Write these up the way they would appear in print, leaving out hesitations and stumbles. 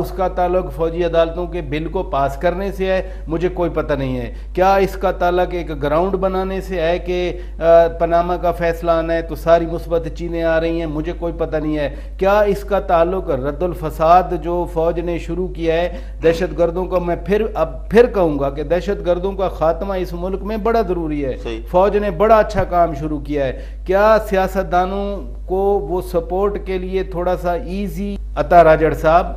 اس کا تعلق فوجی عدالتوں کے بل کو پاس کرنے سے ہے؟ مجھے کوئی پتہ نہیں ہے. کیا اس کا تعلق ایک گراؤنڈ بنانے سے ہے کہ پاناما کا فیصلہ آنا ہے تو ساری مثبت چیزیں آ رہی ہیں؟ مجھے کوئی پتہ نہیں ہے. کیا اس کا تعلق رد الفساد جو فوج نے شروع کیا ہے دہشت گردوں کو؟ میں پھر کہوں گا کہ دہشت گردوں کا خاتمہ اس ملک میں بڑا ضروری ہے. فوج نے بڑا اچھا کام شروع کیا ہے. کیا سیاستدانوں کو وہ سپورٹ کے لیے تھوڑا سا ایزی؟ عطا راجڑ صاحب،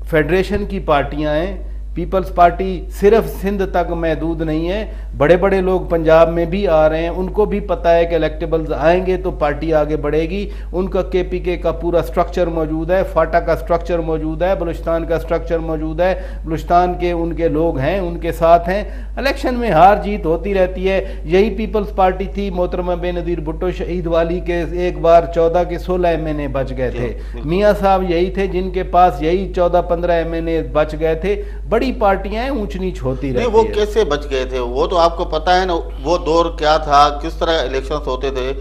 فیڈریشن کی پارٹیاں ہیں، پیپلز پارٹی صرف سندھ تک محدود نہیں ہے، بڑے بڑے لوگ پنجاب میں بھی آ رہے ہیں، ان کو بھی پتہ ہے کہ الیکٹیبلز آئیں گے تو پارٹی آگے بڑھے گی. ان کا کے پی کے کا پورا سٹرکچر موجود ہے، فاٹا کا سٹرکچر موجود ہے، بلوچستان کا سٹرکچر موجود ہے، بلوچستان کے ان کے لوگ ہیں، ان کے ساتھ ہیں. الیکشن میں ہار جیت ہوتی رہتی ہے. یہی پیپلز پارٹی تھی محترمہ بے نظیر بھٹو شہید والی کے ایک بار 14 کے 16 ایم این اے بچ گئے تھے. میاں صاحب یہی تھے جن کے پاس یہی 14-15 ایم این اے بچ گئے تھے. بڑی پارٹیاں اونچ نیچ ہوتی رہتی ہے. وہ کیسے بچ گئے تھے وہ تو آپ کو پتہ ہے نا، وہ دور کیا تھا، کس طرح الیکشنز ہوتے تھے.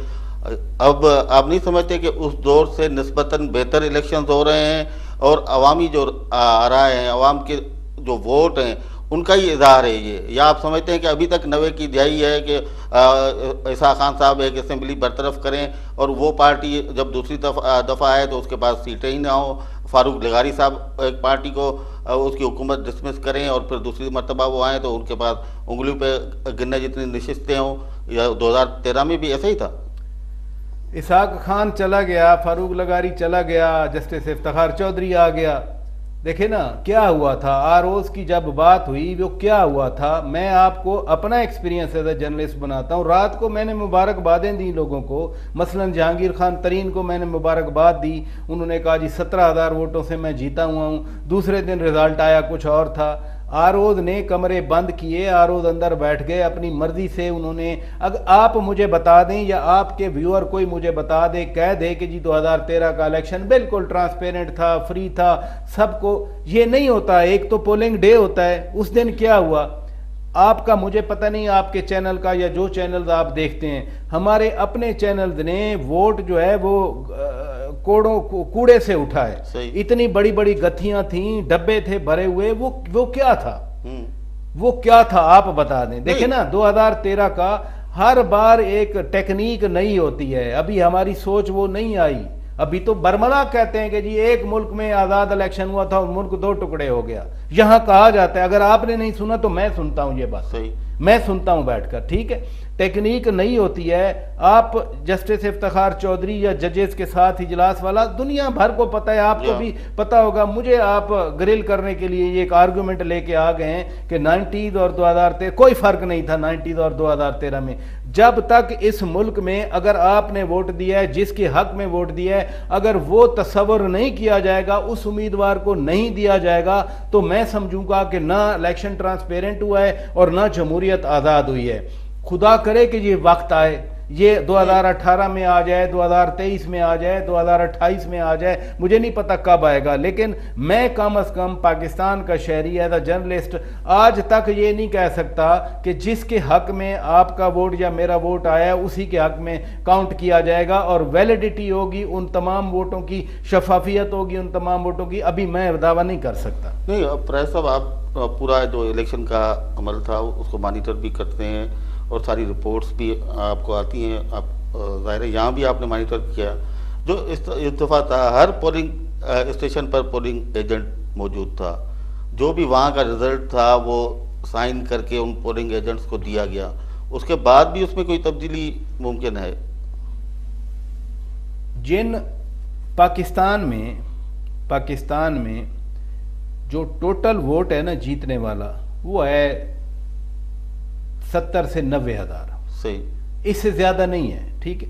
اب آپ نہیں سمجھتے کہ اس دور سے نسبتاً بہتر الیکشنز ہو رہے ہیں اور عوامی جو رائے ہیں، عوام کے جو ووٹ ہیں، ان کا ہی اظہار ہے یہ؟ یا آپ سمجھتے ہیں کہ ابھی تک 90 کی دہائی ہے کہ اسحاق خان صاحب ایک اسمبلی برطرف کریں اور وہ پارٹی جب دوسری دفعہ آئے تو اس کے پاس سیٹیں ہی نہ ہوں، فاروق لغاری صاحب ایک پارٹی کو اس کی حکومت ڈسمس کریں اور پھر دوسری مرتبہ وہ آئیں تو ان کے پاس انگلیوں پہ گننے جتنی نشستیں ہوں؟ یا 2013 میں بھی ایسا ہی تھا؟ اسحاق خان چلا گیا، فاروق لغاری چلا گیا، جسٹس افتخار چودھری آ گیا. دیکھیں نا کیا ہوا تھا آروز کی جب بات ہوئی، وہ کیا ہوا تھا. میں آپ کو اپنا ایکسپیرینس ایز اے جرنلسٹ بناتا ہوں. رات کو میں نے مبارکبادیں دی لوگوں کو، مثلا جہانگیر خان ترین کو میں نے مبارکباد دی. انہوں نے کہا جی 17,000 ووٹوں سے میں جیتا ہوا ہوں. دوسرے دن رزلٹ آیا کچھ اور تھا. آروز نے کمرے بند کیے، آروز اندر بیٹھ گئے اپنی مرضی سے. انہوں نے اگر آپ مجھے بتا دیں یا آپ کے ویور کوئی مجھے بتا دے، کہہ دے کہ جی 2013 کا الیکشن بالکل ٹرانسپیرنٹ تھا، فری تھا سب کو. یہ نہیں ہوتا. ایک تو پولنگ ڈے ہوتا ہے، اس دن کیا ہوا آپ کا مجھے پتہ نہیں، آپ کے چینل کا یا جو چینلز آپ دیکھتے ہیں. ہمارے اپنے چینلز نے ووٹ جو ہے وہ کوڑے سے اٹھائے. اتنی بڑی بڑی گتھیاں تھیں، ڈبے تھے بھرے ہوئے. وہ کیا تھا؟ وہ کیا تھا آپ بتا دیں. دیکھیں نا 2013 کا ہر بار ایک ٹیکنیک نئی ہوتی ہے. ابھی ہماری سوچ وہ نہیں آئی. ابھی تو برملا کہتے ہیں کہ جی ایک ملک میں آزاد الیکشن ہوا تھا اور ملک 2 ٹکڑے ہو گیا. یہاں کہا جاتا ہے، اگر آپ نے نہیں سنا تو میں سنتا ہوں یہ بات، میں سنتا ہوں بیٹھ کر. ٹھیک ہے، ٹیکنیک نہیں ہوتی ہے. آپ جسٹس افتخار چودھری یا ججز کے ساتھ اجلاس والا دنیا بھر کو پتہ ہے، آپ کو بھی پتہ ہوگا. مجھے آپ گرل کرنے کے لیے یہ ایک آرگومنٹ لے کے آ گئے ہیں کہ 90s اور 2013 کوئی فرق نہیں تھا 90s اور 2013 میں. جب تک اس ملک میں اگر آپ نے ووٹ دیا ہے، جس کے حق میں ووٹ دیا ہے، اگر وہ تصور نہیں کیا جائے گا، اس امیدوار کو نہیں دیا جائے گا، تو میں سمجھوں گا کہ نہ الیکشن ٹرانسپیرنٹ ہوا ہے اور نہ جمہوریت آزاد ہوئی ہے. خدا کرے کہ یہ وقت آئے، یہ 2018 میں آ جائے، 2023 میں آ جائے، 2028 میں آ جائے، مجھے نہیں پتہ کب آئے گا. لیکن میں کم از کم پاکستان کا شہری ایز اے جرنلسٹ آج تک یہ نہیں کہہ سکتا کہ جس کے حق میں آپ کا ووٹ یا میرا ووٹ آیا ہے اسی کے حق میں کاؤنٹ کیا جائے گا اور ویلیڈیٹی ہوگی ان تمام ووٹوں کی، شفافیت ہوگی ان تمام ووٹوں کی. ابھی میں دعویٰ نہیں کر سکتا. نہیں پریس صاحب، آپ پورا جو الیکشن کا عمل تھا اس کو مانیٹر بھی کرتے ہیں اور ساری رپورٹس بھی آپ کو آتی ہیں. آپ ظاہر ہے یہاں بھی آپ نے مانیٹر کیا. جو اتفاق تھا، ہر پولنگ اسٹیشن پر پولنگ ایجنٹ موجود تھا. جو بھی وہاں کا رزلٹ تھا وہ سائن کر کے ان پولنگ ایجنٹس کو دیا گیا. اس کے بعد بھی اس میں کوئی تبدیلی ممکن ہے؟ جن پاکستان میں جو ٹوٹل ووٹ ہے نا جیتنے والا، وہ ہے 70 سے 90 ہزار. صحیح، اس سے زیادہ نہیں ہے. ٹھیک ہے،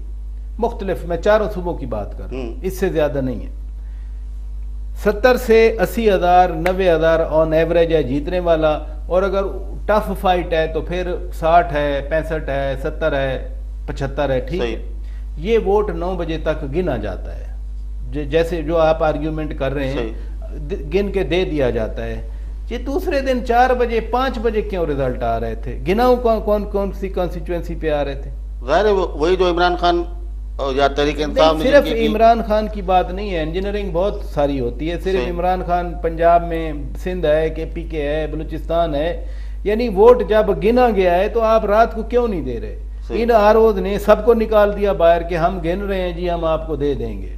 مختلف، میں چاروں صوبوں کی بات کر رہا ہوں، اس سے زیادہ نہیں ہے. 70 سے 80 ہزار 90 ہزار آن ایوریج ہے جیتنے والا. اور اگر ٹف فائٹ ہے تو پھر 60 ہے، 65 ہے، 70 ہے، 75 ہے. ٹھیک ہے، یہ ووٹ 9 بجے تک گنا جاتا ہے. جیسے جو آپ آرگیومنٹ کر رہے ہیں، گن کے دے دیا جاتا ہے. یہ دوسرے دن 4 بجے 5 بجے کیوں رزلٹ آ رہے تھے؟ گناؤں کون سی کانسٹیچوئنسی پہ آ رہے تھے؟ ظاہر ہے وہی جو عمران خان یا تحریک انصاف نے صرف عمران خان کی بات نہیں ہے، انجینئرنگ بہت ساری ہوتی ہے. صرف عمران خان پنجاب میں سندھ ہے، کے پی کے ہے، بلوچستان ہے، یعنی ووٹ جب گنا گیا ہے تو آپ رات کو کیوں نہیں دے رہے؟ ان آرود نے سب کو نکال دیا باہر کہ ہم گن رہے ہیں جی، ہم آپ کو دے دیں گے.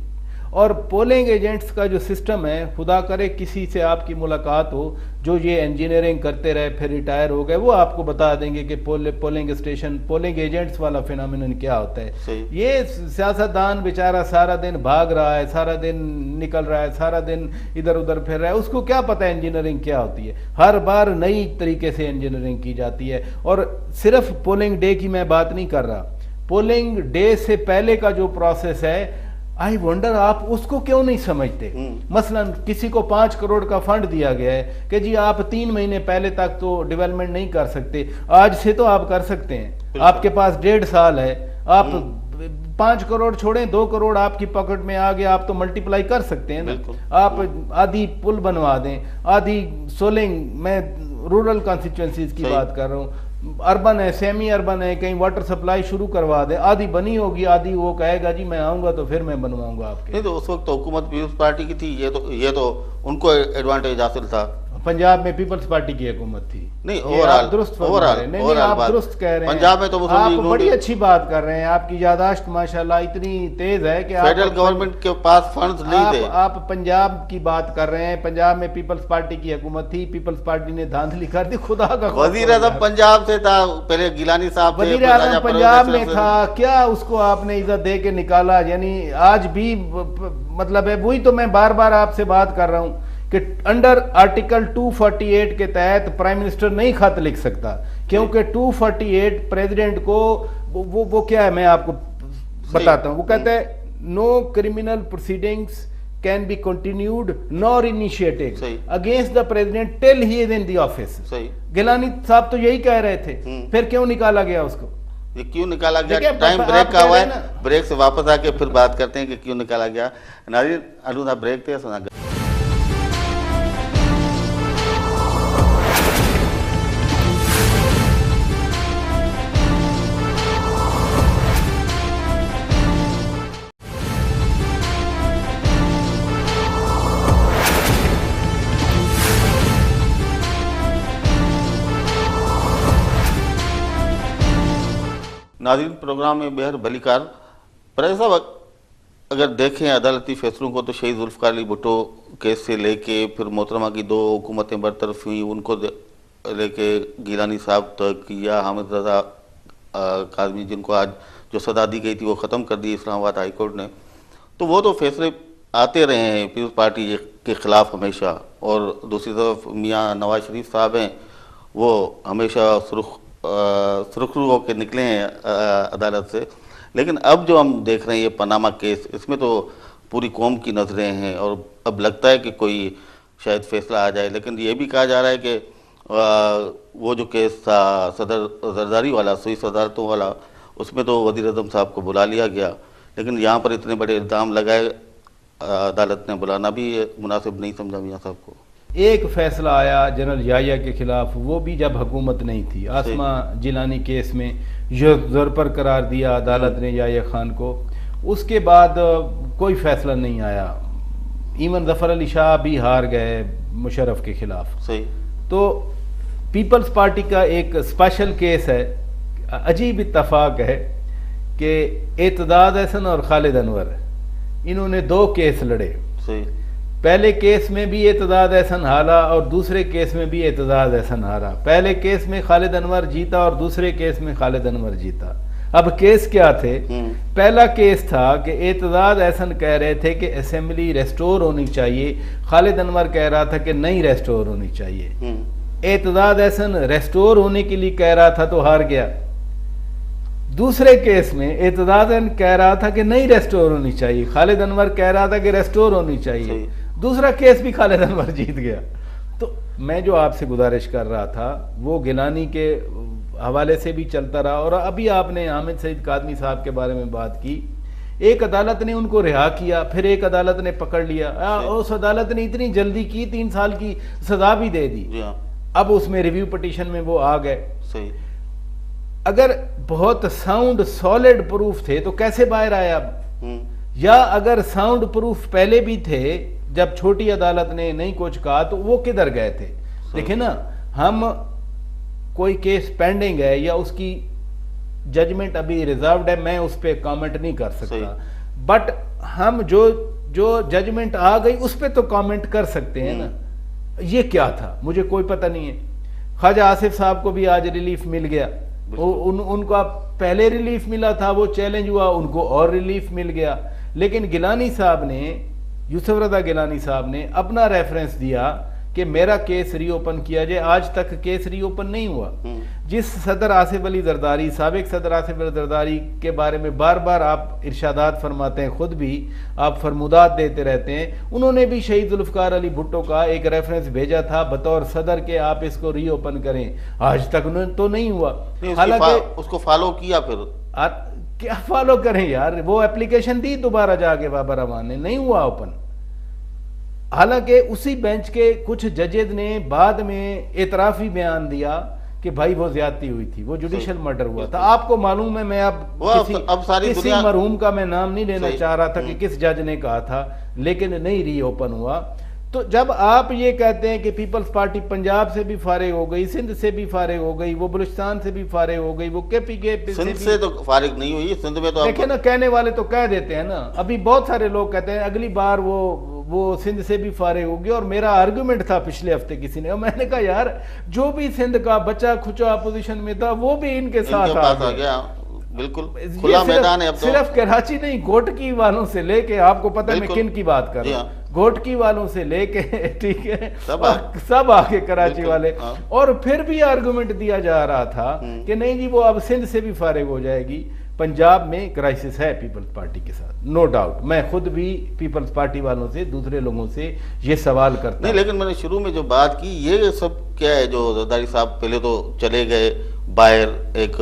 اور پولنگ ایجنٹس کا جو سسٹم ہے، خدا کرے کسی سے آپ کی ملاقات ہو جو یہ انجینئرنگ کرتے رہے پھر ریٹائر ہو گئے، وہ آپ کو بتا دیں گے کہ پولنگ اسٹیشن پولنگ ایجنٹس والا فینامینن کیا ہوتا ہے. یہ سیاستدان بیچارہ سارا دن بھاگ رہا ہے، سارا دن نکل رہا ہے، سارا دن ادھر ادھر پھر رہا ہے، اس کو کیا پتہ ہے انجینئرنگ کیا ہوتی ہے. ہر بار نئی طریقے سے انجینئرنگ کی جاتی ہے. اور صرف پولنگ ڈے کی میں بات نہیں کر رہا، پولنگ ڈے سے پہلے کا جو پروسیس ہے، آئی ونڈر آپ اس کو کیوں نہیں سمجھتے. مثلا کسی کو 5 کروڑ کا فنڈ دیا گیا ہے کہ جی آپ 3 مہینے پہلے تک تو ڈیولپمنٹ نہیں کر سکتے، آج سے تو آپ کر سکتے ہیں. آپ کے پاس 1.5 سال ہے، آپ 5 کروڑ چھوڑیں 2 کروڑ آپ کی پاکٹ میں آ گیا، آپ تو ملٹیپلائی کر سکتے ہیں نا. آپ آدھی پل بنوا دیں، آدھی سولنگ، میں رورل کانسٹیچوئنسیز کی بات کر رہا ہوں، اربن ہے، سیمی اربن ہے، کہیں واٹر سپلائی شروع کروا دیں، آدھی بنی ہوگی، آدھی وہ کہے گا جی میں آؤں گا تو پھر میں بنواؤں گا آپ کے. نہیں تو اس وقت تو حکومت پیپلز پارٹی کی تھی، یہ تو ان کو ایڈوانٹیج حاصل تھا. پنجاب میں پیپلز پارٹی کی حکومت تھی. نہیں آپ درست کہہ رہے ہیں. پنجاب میں تو آپ بڑی اچھی بات کر رہے ہیں، آپ کی یاداشت ماشاءاللہ اتنی تیز ہے کہ فیڈرل گورنمنٹ کے پاس فنڈز نہیں تھے. آپ پنجاب کی بات کر رہے ہیں، پنجاب میں پیپلز پارٹی کی حکومت تھی، پیپلز پارٹی نے دھاندلی کر دی. خدا کا وزیر اعظم پنجاب سے تھا، پہلے گیلانی صاحب تھے، وزیر اعظم پنجاب میں تھا، کیا اس کو آپ نے عزت دے کے نکالا؟ یعنی آج بھی مطلب ہے، وہی تو میں بار بار آپ سے بات کر رہا ہوں کہ انڈر آرٹیکل 248 کے تحت پرائم منسٹر نہیں خط لکھ سکتا، کیونکہ 248 پریزیڈنٹ کو وہ کیا ہے میں آپ کو بتاتا ہوں. وہ کہتا ہے no criminal proceedings can be continued nor initiated against the president till he is in the office. Gilani صاحب تو یہی کہہ رہے تھے، پھر کیوں نکالا گیا اس کو؟ یہ کیوں نکالا گیا؟ ٹائم بریک کا ہوا ہے، بریک سے واپس آ کے پھر بات کرتے ہیں کہ کیوں نکالا گیا. ناظرین انو صاحب بریک تھے سنا. ناظرین پروگرام میں بہر بھلی کار. پریس صاحب اگر دیکھیں عدالتی فیصلوں کو تو شہید ذوالفقار علی بھٹو کیس سے لے کے پھر محترمہ کی 2 حکومتیں برطرف ہوئیں، ان کو لے کے گیلانی صاحب تک یا حامد رضا کاظمی جن کو آج جو سزا دی گئی تھی وہ ختم کر دی اسلام آباد ہائی کورٹ نے، تو وہ تو فیصلے آتے رہے ہیں پیپلز پارٹی کے خلاف ہمیشہ. اور دوسری طرف میاں نواز شریف صاحب ہیں، وہ ہمیشہ سرخرو ہو کے نکلے ہیں عدالت سے. لیکن اب جو ہم دیکھ رہے ہیں یہ پاناما کیس، اس میں تو پوری قوم کی نظریں ہیں اور اب لگتا ہے کہ کوئی شاید فیصلہ آ جائے. لیکن یہ بھی کہا جا رہا ہے کہ وہ جو کیس تھا صدر زرداری والا، سوئی صدارتوں والا، اس میں تو وزیر اعظم صاحب کو بلا لیا گیا، لیکن یہاں پر اتنے بڑے الزام لگائے عدالت نے بلانا بھی مناسب نہیں سمجھا میاں صاحب کو. ایک فیصلہ آیا جنرل یحییٰ کے خلاف، وہ بھی جب حکومت نہیں تھی، آسما جیلانی کیس میں ضرر قرار دیا عدالت نے یحییٰ خان کو. اس کے بعد کوئی فیصلہ نہیں آیا. ایون ظفر علی شاہ بھی ہار گئے مشرف کے خلاف. تو پیپلز پارٹی کا ایک اسپیشل کیس ہے، عجیب اتفاق ہے کہ اعتداد احسن اور خالد انور انہوں نے 2 کیس لڑے. پہلے کیس میں بھی اعتداد احسن ہارا اور دوسرے کیس میں بھی اعتداد احسن ہارا. پہلے کیس میں خالد انور جیتا اور دوسرے کیس میں خالد انور جیتا. اب کیس کیا تھے؟ پہلا کیس تھا کہ اعتداد احسن کہہ رہے تھے کہ اسمبلی ریسٹور ہونی چاہیے، خالد انور کہہ رہا تھا کہ نہیں ریسٹور ہونی چاہیے. اعتداد احسن ریسٹور ہونے کے لیے کہہ رہا تھا تو ہار گیا. دوسرے کیس میں اعتداد احسن کہہ رہا تھا کہ نہیں ریسٹور ہونی چاہیے، خالد انور کہہ رہا تھا کہ ریسٹور ہونی چاہیے. دوسرا کیس بھی خالد انور جیت گیا. تو میں جو آپ سے گزارش کر رہا تھا وہ گیلانی کے حوالے سے بھی چلتا رہا، اور ابھی آپ نے حامد سعید کاظمی صاحب کے بارے میں بات کی. ایک عدالت نے ان کو رہا کیا، پھر ایک عدالت نے پکڑ لیا. اس عدالت نے اتنی جلدی کی، 3 سال کی سزا بھی دے دی. اب اس میں ریویو پٹیشن میں وہ آ گئے. اگر بہت ساؤنڈ سالڈ پروف تھے تو کیسے باہر آیا اب؟ یا اگر ساؤنڈ پروف پہلے بھی تھے جب چھوٹی عدالت نے نہیں کچھ کہا تو وہ کدھر گئے تھے؟ دیکھیں نا، ہم کوئی کیس پینڈنگ ہے یا اس کی ججمنٹ ابھی ریزروڈ ہے، میں اس پہ کامنٹ نہیں کر سکتا، بٹ ہم جو ججمنٹ آ گئی اس پہ تو کامنٹ کر سکتے ہیں نا. یہ کیا تھا مجھے کوئی پتہ نہیں ہے. خواجہ آصف صاحب کو بھی آج ریلیف مل گیا، ان کو پہلے ریلیف ملا تھا، وہ چیلنج ہوا، ان کو اور ریلیف مل گیا. لیکن گیلانی صاحب نے، یوسف رضا گیلانی صاحب نے اپنا ریفرنس دیا کہ میرا کیس ری اوپن کیا جائے. آج تک کیس ری اوپن نہیں ہوا. جس صدر آصف علی زرداری، سابق صدر آصف علی زرداری کے بارے میں بار بار آپ ارشادات فرماتے ہیں، خود بھی آپ فرمودات دیتے رہتے ہیں، انہوں نے بھی شہید ذوالفقار علی بھٹو کا ایک ریفرنس بھیجا تھا بطور صدر کے آپ اس کو ری اوپن کریں. آج تک تو نہیں ہوا. حالانکہ اس کو فالو کیا، پھر کیا فالو کریں یار؟ وہ اپلیکیشن دی دوبارہ جا کے بابا رحمان نے، نہیں ہوا اوپن. حالانکہ اسی بینچ کے کچھ ججز نے بعد میں اعترافی بیان دیا کہ بھائی وہ زیادتی ہوئی تھی، وہ جوڈیشل مرڈر ہوا تھا. آپ کو معلوم ہے، میں اب کسی مرحوم کا میں نام نہیں لینا چاہ رہا تھا کہ کس جج نے کہا تھا، لیکن نہیں ری اوپن ہوا. تو جب آپ یہ کہتے ہیں کہ پیپلز پارٹی پنجاب سے بھی فارغ ہو گئی، سندھ سے بھی فارغ ہو گئی، وہ بلوچستان سے بھی فارغ ہو گئی، وہ کے پی کے سندھ سے تو فارغ نہیں ہوئی. سندھ میں تو دیکھیں نا، کہنے والے تو کہہ دیتے ہیں نا. ابھی بہت سارے لوگ کہتے ہیں اگلی بار وہ سندھ سے بھی فارغ ہوگی. اور میرا آرگومنٹ تھا پچھلے ہفتے کسی نے، اور میں نے کہا یار جو بھی سندھ کا بچہ کھچا اپوزیشن میں تھا وہ بھی ان کے ساتھ آ گیا. بالکل کھلا میدان ہے. صرف کراچی نہیں، گوٹکی والوں سے لے کے، آپ کو پتہ ہے میں کن کی بات کر رہا ہوں، گوٹکی والوں سے لے کے، ٹھیک ہے، سب آگے کراچی والے. اور پھر بھی آرگومنٹ دیا جا رہا تھا کہ نہیں جی وہ اب سندھ سے بھی فارغ ہو جائے گی. پنجاب میں کرائسس ہے پیپلز پارٹی کے ساتھ، نو ڈاؤٹ. میں خود بھی پیپلز پارٹی والوں سے، دوسرے لوگوں سے یہ سوال کرتا نہیں. لیکن میں نے شروع میں جو بات کی، یہ سب کیا ہے جو زرداری صاحب پہلے تو چلے گئے باہر ایک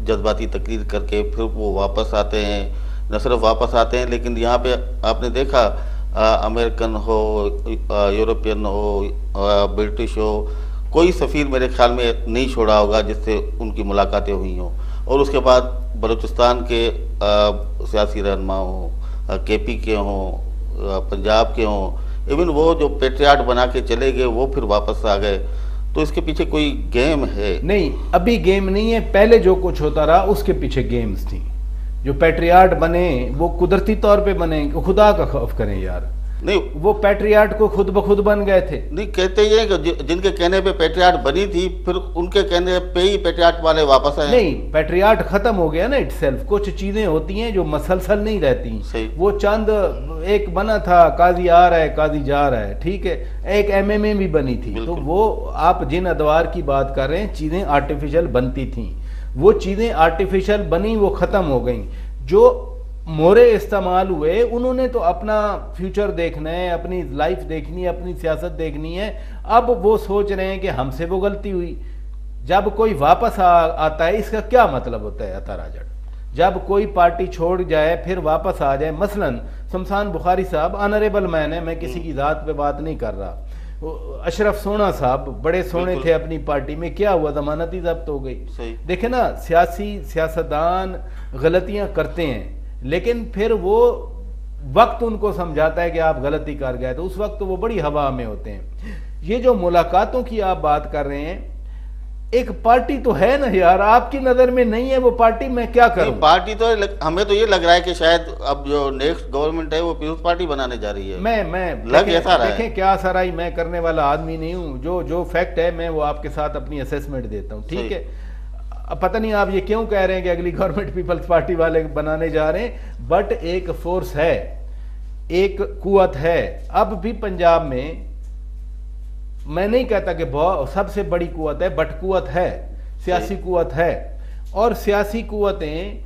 جذباتی تقریر کر کے، پھر وہ واپس آتے ہیں. نہ صرف واپس آتے ہیں، لیکن یہاں پہ آپ نے دیکھا امریکن ہو، یورپین ہو، برٹش ہو، کوئی سفیر میرے خیال میں نہیں چھوڑا ہوگا جس سے ان کی ملاقاتیں ہوئی ہوں. اور اس کے بعد بلوچستان کے سیاسی رہنما ہوں، کے پی کے ہوں، پنجاب کے ہوں، ایون وہ جو پیٹریاٹ بنا کے چلے گئے وہ پھر واپس آ گئے. تو اس کے پیچھے کوئی گیم ہے؟ نہیں، ابھی گیم نہیں ہے. پہلے جو کچھ ہوتا رہا اس کے پیچھے گیمز تھیں. جو پیٹریاٹ بنے وہ قدرتی طور پہ بنے، خدا کا خوف کریں یار. نہیں، وہ پیٹریاٹ کو خود بخود بن گئے تھے. نہیں، کہتے یہ کہ جن کے کہنے پہ پیٹریاٹ بنی تھی پھر ان کے کہنے پہ ہی پیٹریاٹ والے واپس آئے. نہیں، پیٹریاٹ ختم ہو گیا نا اٹ سیلف. کچھ چیزیں ہوتی ہیں جو مسلسل نہیں رہتی. وہ چند ایک بنا تھا قاضی آ رہا ہے قاضی جا رہا ہے، ٹھیک ہے. ایک ایم ایم اے بھی بنی تھی. تو وہ آپ جن ادوار کی بات کر رہے ہیں، چیزیں آرٹیفیشل بنتی تھیں. وہ چیزیں آرٹیفیشل بنی، وہ ختم ہو گئیں. جو مورے استعمال ہوئے انہوں نے تو اپنا فیوچر دیکھنا ہے، اپنی لائف دیکھنی ہے، اپنی سیاست دیکھنی ہے. اب وہ سوچ رہے ہیں کہ ہم سے وہ غلطی ہوئی. جب کوئی واپس آتا ہے اس کا کیا مطلب ہوتا ہے عطا راجڑ؟ جب کوئی پارٹی چھوڑ جائے پھر واپس آ جائے. مثلا شمسان بخاری صاحب آنریبل مین ہے، میں کسی کی ذات پہ بات نہیں کر رہا. اشرف سونا صاحب بڑے سونے تھے اپنی پارٹی میں، کیا ہوا؟ ضمانت ہی ضبط ہو گئی. دیکھیں نا، سیاستدان غلطیاں کرتے ہیں، لیکن پھر وہ وقت ان کو سمجھاتا ہے کہ آپ غلطی کر گئے، تو اس وقت وہ بڑی ہوا میں ہوتے ہیں. یہ جو ملاقاتوں کی آپ بات کر رہے ہیں، ایک پارٹی تو ہے نا یار، آپ کی نظر میں نہیں ہے وہ پارٹی، میں کیا کروں؟ پارٹی تو ہمیں تو یہ لگ رہا ہے کہ شاید اب جو نیکسٹ گورنمنٹ ہے وہ پیپلز پارٹی بنانے جا رہی ہے. میں دیکھیں کیا سرائی میں کرنے والا آدمی نہیں ہوں. جو فیکٹ ہے میں وہ آپ کے ساتھ اپنی اسیسمنٹ دیتا ہوں، ٹھیک ہے. اب پتہ نہیں آپ یہ کیوں کہہ رہے ہیں کہ اگلی گورنمنٹ پیپلز پارٹی والے بنانے جا رہے ہیں، بٹ ایک فورس ہے، ایک قوت ہے. اب بھی پنجاب میں نہیں کہتا کہ سب سے بڑی قوت ہے، بٹ قوت ہے، سیاسی قوت ہے. اور سیاسی قوتیں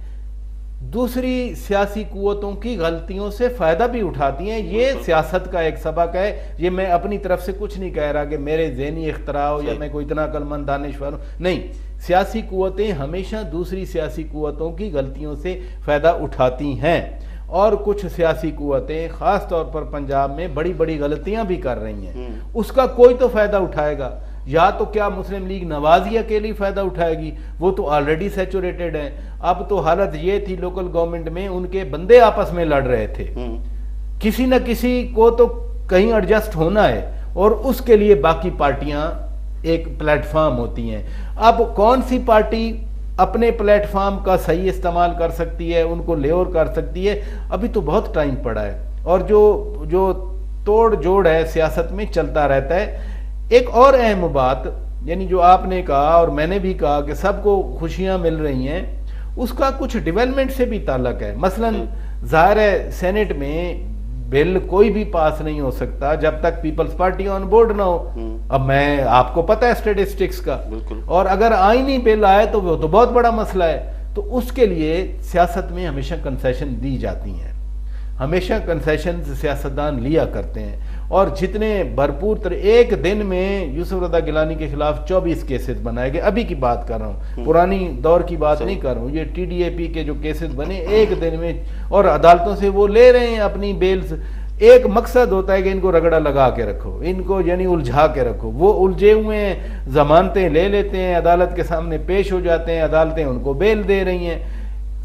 دوسری سیاسی قوتوں کی غلطیوں سے فائدہ بھی اٹھاتی ہیں. یہ سیاست کا ایک سبق ہے. یہ میں اپنی طرف سے کچھ نہیں کہہ رہا کہ میرے ذہنی اختراع ہو یا میں کوئی اتنا عقل مند دانشور ہوں، نہیں. سیاسی قوتیں ہمیشہ دوسری سیاسی قوتوں کی غلطیوں سے فائدہ اٹھاتی ہیں. اور کچھ سیاسی قوتیں خاص طور پر پنجاب میں بڑی بڑی غلطیاں بھی کر رہی ہیں. اس کا کوئی تو فائدہ اٹھائے گا. یا تو کیا مسلم لیگ نواز ہی اکیلی فائدہ اٹھائے گی؟ وہ تو آلریڈی سیچوریٹڈ ہیں. اب تو حالت یہ تھی لوکل گورنمنٹ میں ان کے بندے آپس میں لڑ رہے تھے, کسی نہ کسی کو تو کہیں ایڈجسٹ ہونا ہے, اور اس کے لیے باقی پارٹیاں ایک پلیٹ فارم ہوتی ہیں. اب کون سی پارٹی اپنے پلیٹ فارم کا صحیح استعمال کر سکتی ہے, ان کو لیور کر سکتی ہے, ابھی تو بہت ٹائم پڑا ہے. اور جو توڑ جوڑ ہے سیاست میں چلتا رہتا ہے. ایک اور اہم بات, یعنی جو آپ نے کہا اور میں نے بھی کہا کہ سب کو خوشیاں مل رہی ہیں, اس کا کچھ ڈیولپمنٹ سے بھی تعلق ہے. مثلا ظاہر ہے سینٹ میں بل کوئی بھی پاس نہیں ہو سکتا جب تک پیپلز پارٹی آن بورڈ نہ ہو. اب میں آپ کو پتہ ہے اسٹیٹسٹکس کا, اور اگر آئینی بل آئے تو وہ تو بہت بڑا مسئلہ ہے. تو اس کے لیے سیاست میں ہمیشہ کنسیشن دی جاتی ہیں, ہمیشہ کنسیشن سیاستدان لیا کرتے ہیں. اور جتنے بھرپور ایک دن میں یوسف رضا گیلانی کے خلاف 24 کیسز بنائے گئے, ابھی کی بات کر رہا ہوں, پرانی دور کی بات نہیں کر رہا ہوں, یہ ٹی ڈی اے پی کے جو کیسز بنے ایک دن میں, اور عدالتوں سے وہ لے رہے ہیں اپنی بیلز. ایک مقصد ہوتا ہے کہ ان کو رگڑا لگا کے رکھو, ان کو یعنی الجھا کے رکھو. وہ الجھے ہوئے ہیں, ضمانتیں لے لیتے ہیں, عدالت کے سامنے پیش ہو جاتے ہیں, عدالتیں ان کو بیل دے رہی ہیں.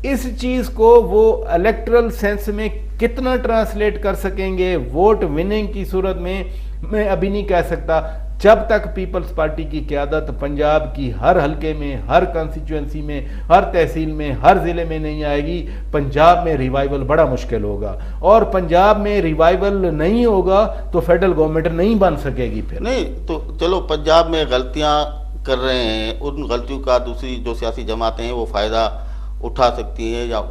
اس چیز کو وہ الیکٹرل سینس میں کتنا ٹرانسلیٹ کر سکیں گے ووٹ وننگ کی صورت میں ابھی نہیں کہہ سکتا. جب تک پیپلز پارٹی کی قیادت پنجاب کی ہر حلقے میں, ہر کانسٹیچوئنسی میں, ہر تحصیل میں, ہر ضلع میں نہیں آئے گی, پنجاب میں ریوائیول بڑا مشکل ہوگا. اور پنجاب میں ریوائیول نہیں ہوگا تو فیڈرل گورنمنٹ نہیں بن سکے گی. پھر نہیں تو چلو پنجاب میں غلطیاں کر رہے ہیں, ان غلطیوں کا دوسری جو سیاسی جماعتیں ہیں وہ فائدہ اٹھا سکتی ہیں یا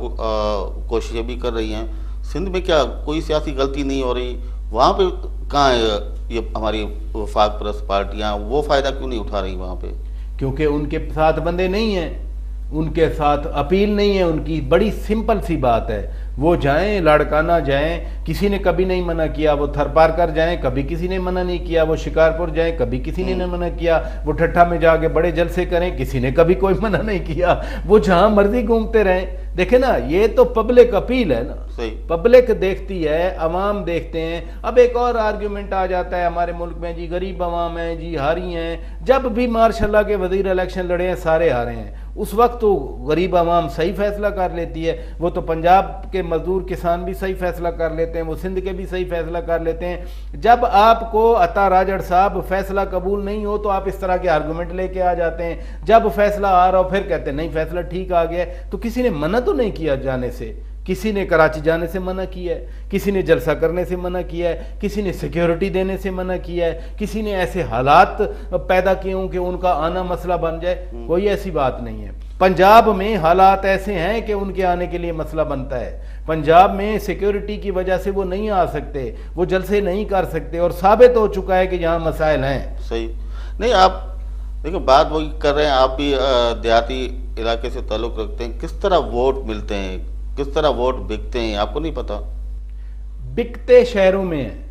کوششیں بھی کر رہی ہیں. سندھ میں کیا کوئی سیاسی غلطی نہیں ہو رہی؟ وہاں پہ کہاں ہے یہ ہماری وفاق پرست پارٹیاں, وہ فائدہ کیوں نہیں اٹھا رہی وہاں پہ؟ کیونکہ ان کے ساتھ بندے نہیں ہیں, ان کے ساتھ اپیل نہیں ہے ان کی. بڑی سمپل سی بات ہے, وہ جائیں لاڑکانہ جائیں, کسی نے کبھی نہیں منع کیا. وہ تھرپارکر جائیں, کبھی کسی نے منع نہیں کیا. وہ شکارپور جائیں, کبھی کسی نے منع کیا. وہ ٹھٹھا میں جا کے بڑے جلسے کریں, کسی نے کبھی کوئی منع نہیں کیا. وہ جہاں مرضی گھومتے رہیں. دیکھیں نا, یہ تو پبلک اپیل ہے نا, پبلک دیکھتی ہے, عوام دیکھتے ہیں. اب ایک اور آرگیومنٹ آ جاتا ہے ہمارے ملک میں, جی غریب عوام ہیں, جی ہاری ہیں. جب بھی ماشاء اللہ کے وزیر الیکشن لڑے ہیں سارے ہارے ہیں, اس وقت تو غریب عوام صحیح فیصلہ کر لیتی ہے. وہ تو پنجاب کے مزدور کسان بھی صحیح فیصلہ کر لیتے ہیں, وہ سندھ کے بھی صحیح فیصلہ کر لیتے ہیں. جب آپ کو عطا راجڑ صاحب فیصلہ قبول نہیں ہو تو آپ اس طرح کے آرگومنٹ لے کے آ جاتے ہیں. جب فیصلہ آ رہا ہو پھر کہتے ہیں نہیں فیصلہ ٹھیک آ گیا. تو کسی نے منع تو نہیں کیا جانے سے, کسی نے کراچی جانے سے منع کیا ہے, کسی نے جلسہ کرنے سے منع کیا ہے, کسی نے سیکیورٹی دینے سے منع کیا ہے, کسی نے ایسے حالات پیدا کیے ہوں کہ ان کا آنا مسئلہ بن جائے. کوئی ایسی بات نہیں ہے. پنجاب میں حالات ایسے ہیں کہ ان کے آنے کے لیے مسئلہ بنتا ہے. پنجاب میں سیکیورٹی کی وجہ سے وہ نہیں آ سکتے, وہ جلسے نہیں کر سکتے, اور ثابت ہو چکا ہے کہ یہاں مسائل ہیں. صحیح نہیں, آپ دیکھیں بات وہی کر رہے ہیں, آپ بھی دیہاتی علاقے سے تعلق رکھتے ہیں. کس طرح ووٹ ملتے ہیں, کس طرح ووٹ بکتے ہیں, آپ کو نہیں پتا؟ بکتے شہروں میں ہیں,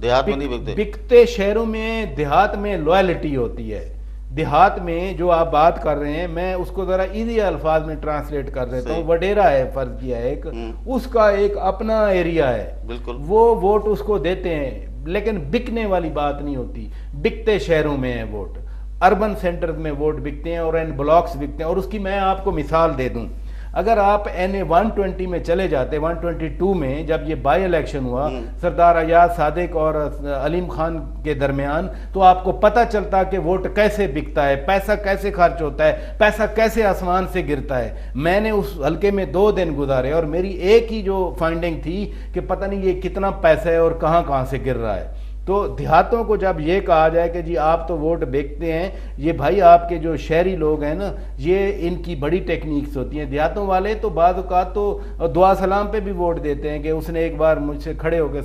دیہات میں نہیں بکتے. بکتے شہروں میں, دیہات میں لوائلٹی ہوتی ہے. دیہات میں جو آپ بات کر رہے ہیں, میں اس کو ذرا ایزی الفاظ میں ٹرانسلیٹ کر دیتا ہوں. وڈیرا ہے فرض کیا ہے ایک, اس کا ایک اپنا ایریا ہے, بالکل وہ ووٹ اس کو دیتے ہیں, لیکن بکنے والی بات نہیں ہوتی. بکتے شہروں میں ہیں ووٹ, اربن سینٹرز میں ووٹ بکتے ہیں اور ان بلاکس بکتے ہیں. اور اس کی میں آپ کو مثال دے دوں, اگر آپ این اے 120 میں چلے جاتے, 122 میں جب یہ بائی الیکشن ہوا سردار ایاز صادق اور علیم خان کے درمیان, تو آپ کو پتہ چلتا کہ ووٹ کیسے بکتا ہے, پیسہ کیسے خرچ ہوتا ہے, پیسہ کیسے آسمان سے گرتا ہے. میں نے اس حلقے میں 2 دن گزارے اور میری ایک ہی جو فائنڈنگ تھی کہ پتہ نہیں یہ کتنا پیسہ ہے اور کہاں کہاں سے گر رہا ہے. تو دیہاتوں کو جب یہ کہا جائے کہ جی آپ تو ووٹ بیچتے ہیں, یہ بھائی آپ کے جو شہری لوگ ہیں نا, یہ ان کی بڑی ٹیکنیکس ہوتی ہیں. دیہاتوں والے تو بعض اوقات تو دعا سلام پہ بھی ووٹ دیتے ہیں کہ اس نے ایک بار مجھ سے کھڑے ہو کے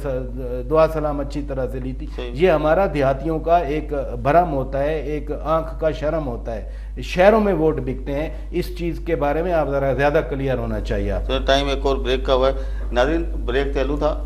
دعا سلام اچھی طرح سے لی تھی. یہ ہمارا دیہاتیوں کا ایک بھرم ہوتا ہے, ایک آنکھ کا شرم ہوتا ہے. شہروں میں ووٹ بکتے ہیں, اس چیز کے بارے میں آپ ذرا زیادہ کلیئر ہونا چاہیے. آپ ٹائم ایک اور بریک کا ہوا ہے. ناظرین بریک تے ہلوں تھا,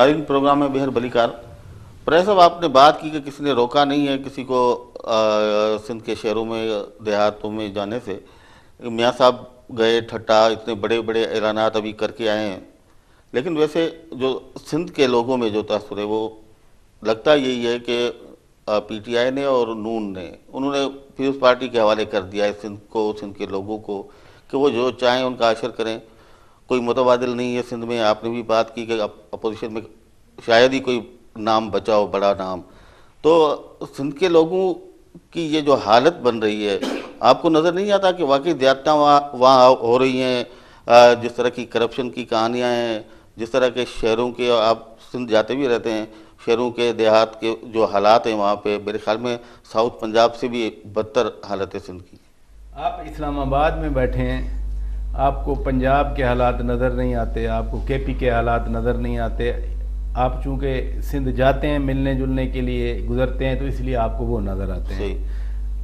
ناظرین پروگرام میں بہر بلیکار پریس صاحب، آپ نے بات کی کہ کسی نے روکا نہیں ہے کسی کو سندھ کے شہروں میں دیہاتوں میں جانے سے. میاں صاحب گئے ٹھٹا، اتنے بڑے بڑے اعلانات ابھی کر کے آئے ہیں، لیکن ویسے جو سندھ کے لوگوں میں جو تاثر ہے وہ لگتا یہی ہے کہ پی ٹی آئی نے اور نون نے انہوں نے پیپلز پارٹی کے حوالے کر دیا ہے سندھ کو، سندھ کے لوگوں کو، کہ وہ جو چاہیں ان کا اشر کریں. کوئی متبادل نہیں ہے سندھ میں. آپ نے بھی بات کی کہ اپوزیشن میں شاید ہی کوئی نام بچا ہو، بڑا نام. تو سندھ کے لوگوں کی یہ جو حالت بن رہی ہے، آپ کو نظر نہیں آتا کہ واقعی زیادتیاں وہاں ہو رہی ہیں؟ جس طرح کی کرپشن کی کہانیاں ہیں، جس طرح کے شہروں کے، آپ سندھ جاتے بھی رہتے ہیں، شہروں کے دیہات کے جو حالات ہیں وہاں پہ، میرے خیال میں ساؤتھ پنجاب سے بھی بدتر حالت ہے سندھ کی. آپ اسلام آباد میں بیٹھے ہیں، آپ کو پنجاب کے حالات نظر نہیں آتے، آپ کو کے پی کے حالات نظر نہیں آتے. آپ چونکہ سندھ جاتے ہیں ملنے جلنے کے لیے، گزرتے ہیں، تو اس لیے آپ کو وہ نظر آتے ہیں.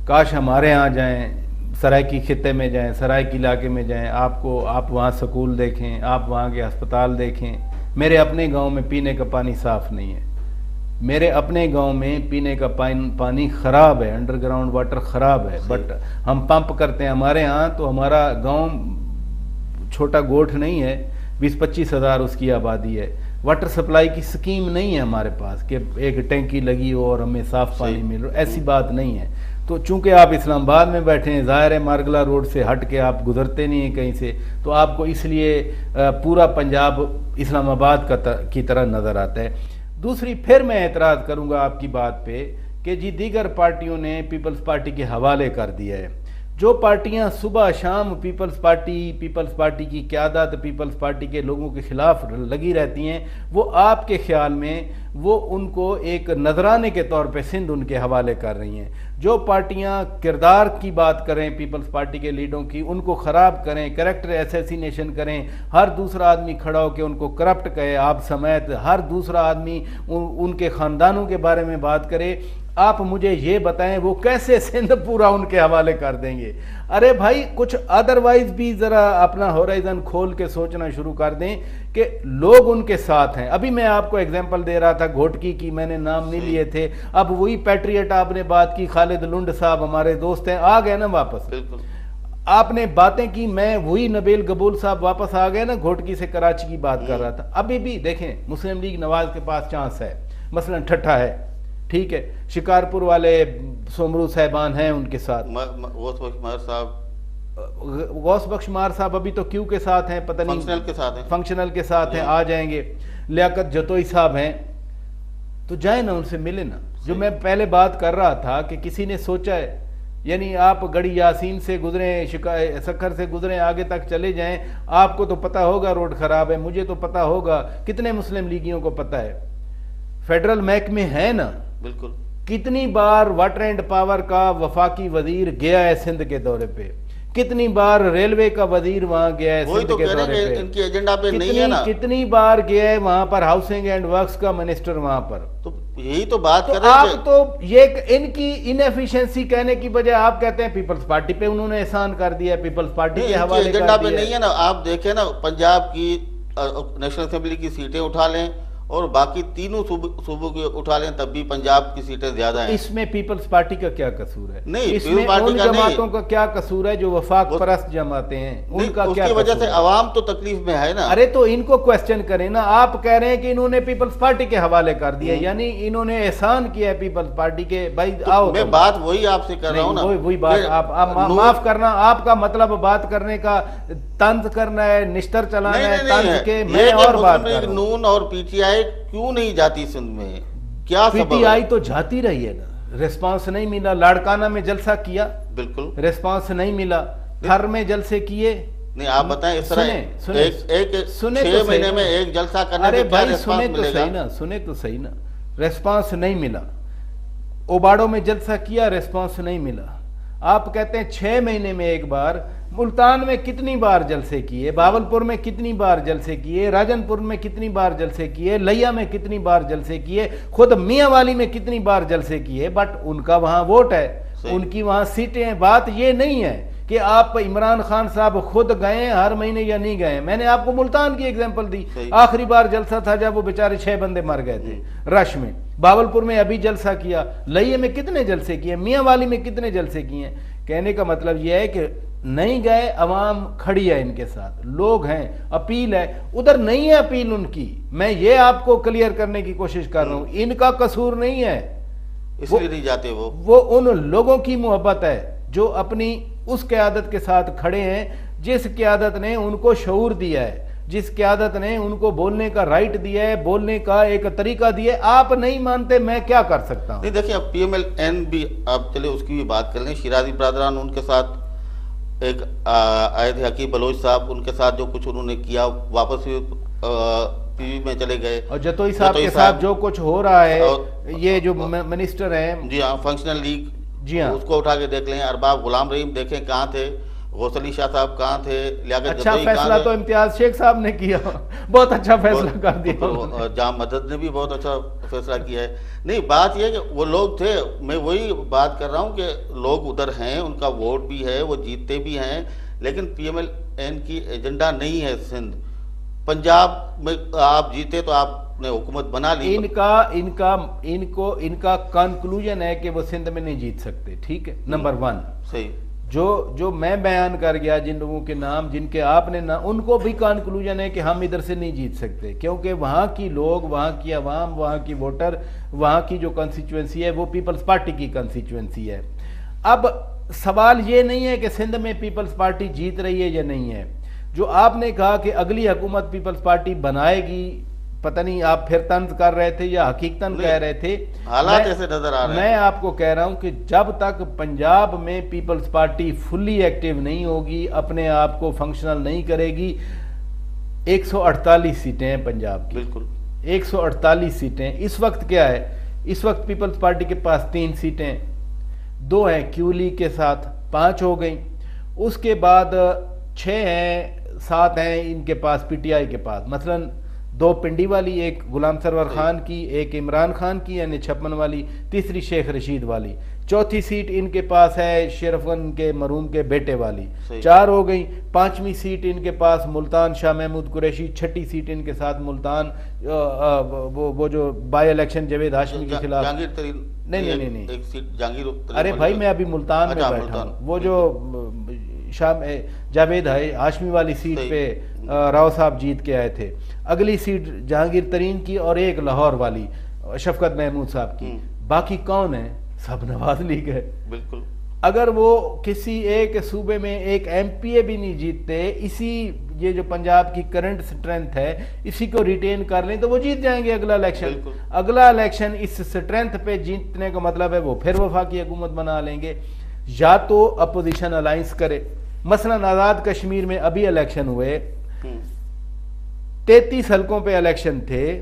کاش ہمارے ہاں جائیں، سرائکی خطے میں جائیں، سرائکی علاقے میں جائیں، آپ وہاں سکول دیکھیں، آپ وہاں کے ہسپتال دیکھیں. میرے اپنے گاؤں میں پینے کا پانی صاف نہیں ہے. میرے اپنے گاؤں میں پینے کا پانی خراب ہے، انڈر گراؤنڈ واٹر خراب ہے. بٹ ہم پمپ کرتے ہیں. ہمارے ہاں تو ہمارا گاؤں چھوٹا گوٹھ نہیں ہے، 20-25 ہزار اس کی آبادی ہے. واٹر سپلائی کی سکیم نہیں ہے ہمارے پاس کہ ایک ٹینکی لگی ہو اور ہمیں صاف پانی مل رہا، ایسی بات نہیں ہے. تو چونکہ آپ اسلام آباد میں بیٹھے ہیں، ظاہر ہے مارگلا روڈ سے ہٹ کے آپ گزرتے نہیں ہیں کہیں سے، تو آپ کو اس لیے پورا پنجاب اسلام آباد کی طرح نظر آتا ہے. دوسری پھر میں اعتراض کروں گا آپ کی بات پہ کہ جی دیگر پارٹیوں نے پیپلز پارٹی کے حوالے کر دیا ہے. جو پارٹیاں صبح شام پیپلز پارٹی کی قیادت، پیپلز پارٹی کے لوگوں کے خلاف لگی رہتی ہیں، وہ آپ کے خیال میں وہ ان کو ایک نذرانے کے طور پہ سندھ ان کے حوالے کر رہی ہیں. جو پارٹیاں کردار کی بات کریں پیپلز پارٹی کے لیڈروں کی، ان کو خراب کریں، کریکٹر ایسیسینیشن کریں، ہر دوسرا آدمی کھڑا ہو کے ان کو کرپٹ کہے، آپ سمیت ہر دوسرا آدمی ان کے خاندانوں کے بارے میں بات کرے، آپ مجھے یہ بتائیں وہ کیسے سندھ پورا ان کے حوالے کر دیں گے؟ ارے بھائی کچھ ادروائز بھی ذرا اپنا ہورائزن کھول کے سوچنا شروع کر دیں کہ لوگ ان کے ساتھ ہیں. ابھی میں آپ کو ایگزامپل دے رہا تھا گھوٹکی کی، میں نے نام نہیں لیے تھے. اب وہی پیٹریٹ آپ نے بات کی، خالد لنڈ صاحب ہمارے دوست ہیں، آ گئے نا واپس. بالکل آپ نے باتیں کی، میں وہی نبیل قبول صاحب واپس آ گئے نا، گھوٹکی سے کراچی کی بات کر رہا تھا. ابھی بھی دیکھیں مسلم لیگ نواز کے پاس چانس ہے، مثلا ٹھٹھا ہے، ٹھیک ہے، شکارپور والے سومرو صاحبان ہیں ان کے ساتھ، غوث بخش مار صاحب ابھی تو کیو کے ساتھ ہیں، پتہ نہیں فنکشنل کے ساتھ ہیں، آ جائیں گے. لیاقت جتوئی صاحب ہیں، تو جائیں نا ان سے ملے نا. جو میں پہلے بات کر رہا تھا کہ کسی نے سوچا ہے، یعنی آپ گڑی یاسین سے گزریں، سکھر سے گزریں، آگے تک چلے جائیں، آپ کو تو پتہ ہوگا روڈ خراب ہے، مجھے تو پتہ ہوگا، کتنے مسلم لیگیوں کو پتہ ہے. فیڈرل محکمے ہیں نا، بالکل. کتنی بار واٹر اینڈ پاور کا وفاقی وزیر گیا ہے سندھ کے دورے پہ، کتنی بار ریلوے کا وزیر وہاں گیا ہے سندھ کے دورے پہ، ان کی ایجنڈا پہ نہیں ہے نا، کتنی بار گیا ہے وہاں پر ہاؤسنگ اینڈ ورکس کا منسٹر وہاں پر. تو یہی تو بات کر رہے ہیں. آپ تو یہ ان کی انیفیشنسی کہنے کی بجائے آپ کہتے ہیں پیپلز پارٹی پہ انہوں نے احسان کر دیا، پیپلز پارٹی کے حوالے کر دیا. ایجنڈا پہ نہیں ہے نا. آپ دیکھیں نا پنجاب کی نیشنل اسمبلی کی سیٹیں اٹھا لیں اور باقی تینوں صوبوں کی اٹھا لیں، تب بھی پنجاب کی سیٹیں زیادہ ہیں. اس میں پیپلز پارٹی کا کیا قصور ہے؟ نہیں، اس میں ان جماعتوں کا کیا قصور ہے جو وفاق پرست جماعتیں ہیں، ان کا کیا؟ اس کی وجہ سے عوام تو تکلیف میں ہے نا. ارے تو ان کو کوسچن کریں نا. آپ کہہ رہے ہیں کہ انہوں نے پیپلز پارٹی کے حوالے کر دیا، یعنی انہوں نے احسان کیا ہے پیپلز پارٹی کے. بھائی آؤ، میں بات وہی آپ سے کر رہا ہوں نا، وہی بات. آپ معاف کرنا، آپ کا مطلب بات کرنے کا طنز کرنا ہے، نشتر چلانا ہے طنز کے. میں اور بات کر رہا ہوں، نون اور پی ٹی آئی کیوں نہیں جاتی سندھ میں؟ کیا پی ٹی آئی تو جاتی رہی ہے نا، ریسپانس نہیں ملا. لاڑکانہ میں جلسہ کیا، بالکل ریسپانس نہیں ملا. تھر میں جلسے کیے نہیں. آپ بتائیں اس طرح ایک 6 مہینے میں ایک جلسہ کرنے ارے بھائی سنے تو صحیح نا، سنے تو صحیح نا. ریسپانس نہیں ملا. اوباڑوں میں جلسہ کیا، ریسپانس نہیں ملا. آپ کہتے ہیں 6 مہینے میں ایک بار. ملتان میں کتنی بار جلسے کیے، باولپور میں کتنی بار جلسے کیے، راجن پور میں کتنی بار جلسے کیے، لیا میں کتنی بار جلسے کیے، خود میاں والی میں کتنی بار جلسے کیے. بٹ ان کا وہاں ووٹ ہے، ان کی وہاں سیٹیں ہیں. بات یہ نہیں ہے کہ آپ عمران خان صاحب خود گئے ہر مہینے یا نہیں گئے. میں نے آپ کو ملتان کی ایگزامپل دی, آخری بار جلسہ تھا جب وہ بیچارے 6 بندے مر گئے تھے رش میں. باولپور میں ابھی جلسہ کیا, لئیے میں کتنے جلسے کیے, میاں والی میں کتنے جلسے کیے. کہنے کا مطلب یہ ہے کہ نہیں گئے, عوام کھڑی ہے ان کے ساتھ, لوگ ہیں, اپیل ہے. ادھر نہیں ہے اپیل ان کی, میں یہ آپ کو کلیئر کرنے کی کوشش کر رہا ہوں, ان کا قصور نہیں ہے, اس لیے نہیں جاتے. وہ ان لوگوں کی محبت ہے جو اپنی اس قیادت کے ساتھ کھڑے ہیں جس قیادت نے ان کو شعور دیا ہے, جس قیادت نے ان کو بولنے کا رائٹ دیا ہے, بولنے کا ایک طریقہ دیا ہے. آپ نہیں مانتے, میں کیا کر سکتا ہوں. نہیں دیکھیں, اب پی ایم ایل این بھی آپ چلے اس کی بھی بات کر لیں. شیرازی برادران ان کے ساتھ ایک آئے تھے, حکیم بلوچ صاحب, ان کے ساتھ جو کچھ انہوں نے کیا, واپس پی وی میں چلے گئے. اور جتوئی صاحب کے ساتھ جو کچھ ہو رہا ہے, یہ جو منسٹر ہیں, جی ہاں, فنکشنل لیگ, جی ہاں, اس کو اٹھا کے دیکھ لیں. ارباب غلام رحیم دیکھیں کہاں تھے, غوث علی شاہ صاحب کہاں تھے, لیاقت اچھا جدوئی فیصلہ تو امتیاز شیخ صاحب نے کیا, بہت اچھا فیصلہ کر دیا. جام مدد نے بھی بہت اچھا فیصلہ کیا ہے. نہیں, بات یہ ہے کہ وہ لوگ تھے, میں وہی بات کر رہا ہوں کہ لوگ ادھر ہیں, ان کا ووٹ بھی ہے, وہ جیتتے بھی ہیں, لیکن پی ایم ایل این کی ایجنڈا نہیں ہے سندھ. پنجاب میں آپ جیتے تو آپ نے حکومت بنا لی. ان کا کنکلوژن ہے کہ وہ سندھ میں نہیں جیت سکتے. ٹھیک ہے, نمبر 1. صحیح. جو میں بیان کر گیا, جن لوگوں کے نام جن کے آپ نے ان کو بھی کنکلوژن ہے کہ ہم ادھر سے نہیں جیت سکتے, کیونکہ وہاں کی لوگ, وہاں کی عوام, وہاں کی ووٹر, وہاں کی جو کنسٹیچوئنسی ہے وہ پیپلز پارٹی کی کنسٹیچوئنسی ہے. اب سوال یہ نہیں ہے کہ سندھ میں پیپلز پارٹی جیت رہی ہے یا نہیں ہے. جو آپ نے کہا کہ اگلی حکومت پیپلز پارٹی بنائے گی, پتہ نہیں آپ پھر طنز کر رہے تھے یا حقیقتاً کہہ رہے تھے, حالات ایسے نظر آ رہے ہیں. میں آپ کو کہہ رہا ہوں کہ جب تک پنجاب میں پیپلز پارٹی فلی ایکٹیو نہیں ہوگی, اپنے آپ کو فنکشنل نہیں کرے گی. 148 سیٹیں ہیں پنجاب کی, بالکل 148 سیٹیں. اس وقت کیا ہے, اس وقت پیپلز پارٹی کے پاس 3 سیٹیں, 2 ہیں کیو لیگ کے ساتھ, 5 ہو گئیں. اس کے بعد 6 ہیں, 7 ہیں ان کے پاس پی ٹی آئی کے پاس, مثلا 2 پنڈی والی, ایک غلام سرور خان کی, ایک عمران خان کی یعنی 56 والی, تیسری شیخ رشید والی. 4تھی سیٹ ان کے پاس ہے شرفن کے مرحوم کے بیٹے والی. 4 ہو گئی. 5ویں سیٹ ان کے پاس ملتان شاہ محمود قریشی. 6ٹھی سیٹ ان کے ساتھ ملتان, وہ جو بائی الیکشن جاوید ہاشمی کے خلاف. نہیں, ارے بھائی میں ابھی ملتان میں بیٹھا ہوں. وہ جو جاوید ہاشمی والی سیٹ پہ راؤ صاحب جیت کے آئے تھے. اگلی سیٹ جہانگیر ترین کی اور ایک لاہور والی شفقت محمود صاحب کی. باقی کون ہیں, سب نواز لیگ ہے. بالکل. اگر وہ کسی ایک صوبے میں ایک ایم پی اے بھی نہیں جیتتے, یہ جو پنجاب کی کرنٹ سٹرینتھ ہے اسی کو ریٹین کر لیں تو وہ جیت جائیں گے اگلا الیکشن. اگلا الیکشن اس سٹرینتھ پہ جیتنے کا مطلب ہے وہ پھر وفاقی حکومت بنا لیں گے, یا تو اپوزیشن الائنس کرے. مثلا آزاد کشمیر میں ابھی الیکشن ہوئے, 33 حلقوں پہ الیکشن تھے,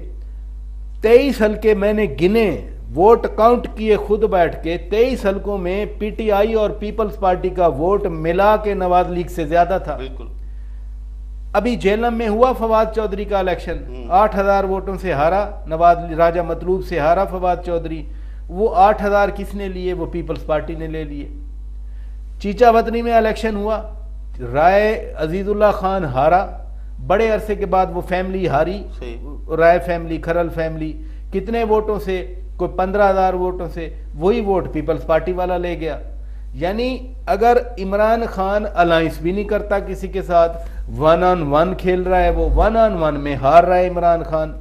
23 حلقے میں نے گنے, ووٹ کاؤنٹ کیے خود بیٹھ کے. 23 حلقوں میں پی ٹی آئی اور پیپلز پارٹی کا ووٹ ملا کے نواز لیگ سے زیادہ تھا. بالکل. ابھی جہلم میں ہوا فواد چودھری کا الیکشن, 8000 ووٹوں سے ہارا, نواز راجہ مطلوب سے ہارا فواد چودھری. وہ 8000 کس نے لیے, وہ پیپلز پارٹی نے لے لیے. چیچا وطنی میں الیکشن ہوا, رائے عزیز اللہ خان ہارا, بڑے عرصے کے بعد وہ فیملی ہاری, رائے فیملی, کھرل فیملی. کتنے ووٹوں سے, کوئی 15000 ووٹوں سے. وہی ووٹ پیپلز پارٹی والا لے گیا. یعنی اگر عمران خان الائنس بھی نہیں کرتا کسی کے ساتھ, 1 on 1 کھیل رہا ہے, وہ 1 on 1 میں ہار رہا ہے عمران خان.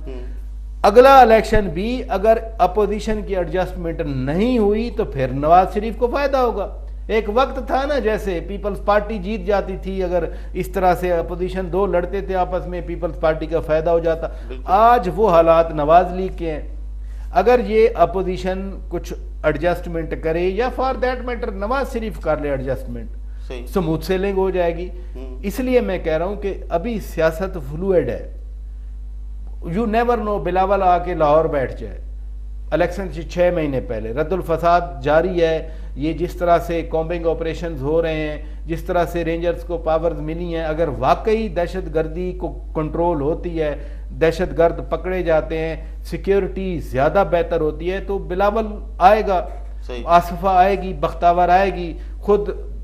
اگلا الیکشن بھی اگر اپوزیشن کی ایڈجسٹمنٹ نہیں ہوئی تو پھر نواز شریف کو فائدہ ہوگا. ایک وقت تھا نا جیسے پیپلز پارٹی جیت جاتی تھی, اگر اس طرح سے اپوزیشن 2 لڑتے تھے آپس میں, پیپلز پارٹی کا فائدہ ہو جاتا. آج وہ حالات نواز لیگ کے ہیں. اگر یہ اپوزیشن کچھ ایڈجسٹمنٹ کرے, یا for that matter Nawaz Sharif کر لے ایڈجسٹمنٹ, سموتھ سیلنگ ہو جائے گی. اس لیے میں کہہ رہا ہوں کہ ابھی سیاست فلوئڈ ہے. یو نیور نو, بلاول آ کے لاہور بیٹھ جائے الیکشن سے 6 مہینے پہلے. رد الفساد جاری ہے. یہ جس طرح سے کامبنگ آپریشنز ہو رہے ہیں, جس طرح سے رینجرز کو پاورز ملی ہیں, اگر واقعی دہشت گردی کو کنٹرول ہوتی ہے, دہشت گرد پکڑے جاتے ہیں, سیکیورٹی زیادہ بہتر ہوتی ہے, تو بلاول آئے گا, آصفہ آئے گی, بختاور آئے گی, خود